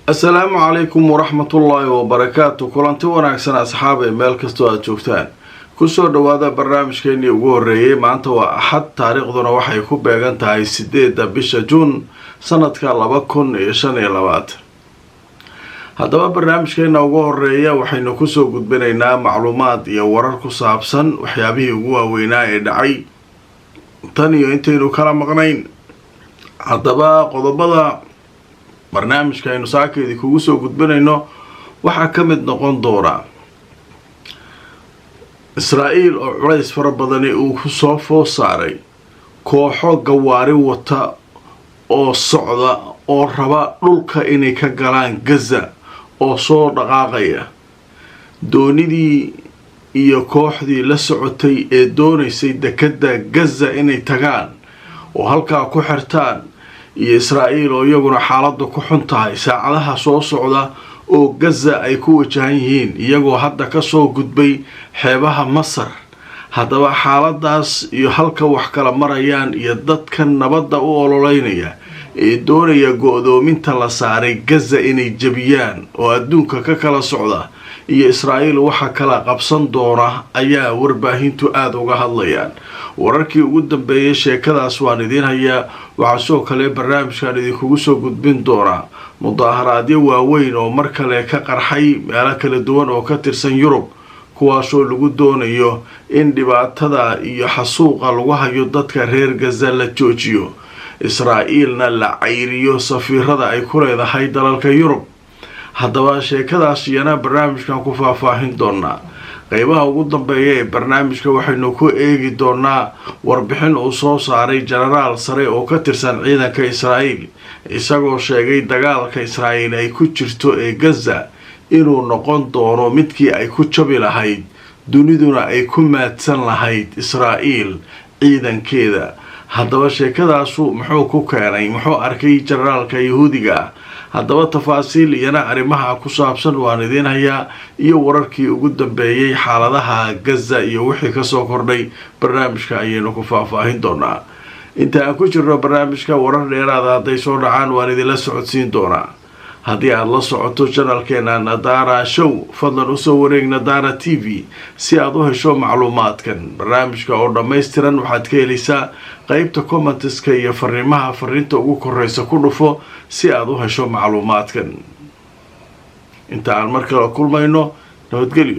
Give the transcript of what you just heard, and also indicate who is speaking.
Speaker 1: السلام عليكم ورحمة الله وبركاته. كلانتي wanaagsan asxaabay meel kasto aad joogtaan ku soo dhawaada barnaamijkeeni ugu horeeyay maanta waa axad taariikhduna waxay ku beegan tahay 8 bisha Juun sanadka 2025 haddaba barnaamijkeena ugu horeeya waxaynu ku soo gudbinaynaa macluumaad iyo warar ku saabsan waxyaabihii ugu waaweynaa ee dhacay tan iyo intaynu kala maqnayn haddaba qodobada barnaamijka aynu saakeedii kugu soo gudbinayno waxaa ka mid noqon doona Israa'iil oo culays fara badan uu ku soo foosaaray kooxo gawaari wata oo socda oo raba dhulka inay ka galaan Gaza oo soo dhaqaaqaya doonidii iyo kooxdii la socotay ee doonaysay dekedda Gaza inay tagaan oo halkaa ku xirtaan iyo Israa'iil oo iyaguna xaaladdu ku xun tahay saacadaha soo socda oo Gaza ay ku wajahan yihiin iyagoo hadda ka soo gudbay xeebaha Masar haddaba xaaladaas iyo halka wax kala marayaan iyo dadka nabadda u ololeynaya ee doonaya go'doominta la saaray Gaza inay jabiyaan oo adduunka ka kala socda iyo Israa'iil waxa kala qabsan doona ayaa warbaahintu aad uga hadlayaan wararkii ugu dambeeyay sheekadaas waan idin hayaa waxa soo kale barnaamijkan idinku soo gudbin doona mudaharaadyo waaweyn oo mar kale ka qarxay meelo kala duwan oo ka tirsan Yurub kuwaasoo lagu doonayo in dhibaatada iyo xasuuqa lagu hayo dadka reer Gaza la joojiyo Israa'iilna la cayriyo safiirada ay ku leedahay dalalka Yurub haddaba sheekadaas iyana barnaamijkan ku faahfaahin doonaa qaybaha ugu dambeeya ee barnaamijka waxaynu ku eegi doonaa warbixin uu soo saaray jenaraal sare oo ka tirsan ciidanka Israa'iil isagoo sheegay dagaalka Israa'iil ay ku jirto ee Gaza inuu noqon doono midkii ay ku jabi lahayd duniduna ay ku maadsan lahayd Israa'iil ciidankeeda haddaba sheekadaasu muxuu ku keenay muxuu arkay jenaraalka Yahuudiga haddaba tafaasiil iyana arrimaha ku saabsan waan idin hayaa iyo wararkii ugu dambeeyay xaaladaha Gaza iyo wixii ka soo kordhay barnaamijka ayaynu ku faahfaahin doonaa inta aan ku jirno barnaamijka warar dheeraad ah haday soo dhacaan waan idin la socodsiin doonaa haddii aad la socoto channelkeena Nadara Show fadlan u soo wareeg Nadara TV si aad u hesho macluumaadkan barnaamijka oo dhameystiran waxaad ka helaysaa qaybta comments-ka iyo fariinta ugu koreysa ku dhufo si aad u hesho macluumaadkan inta aan mar kale kulmayno nabadgelyo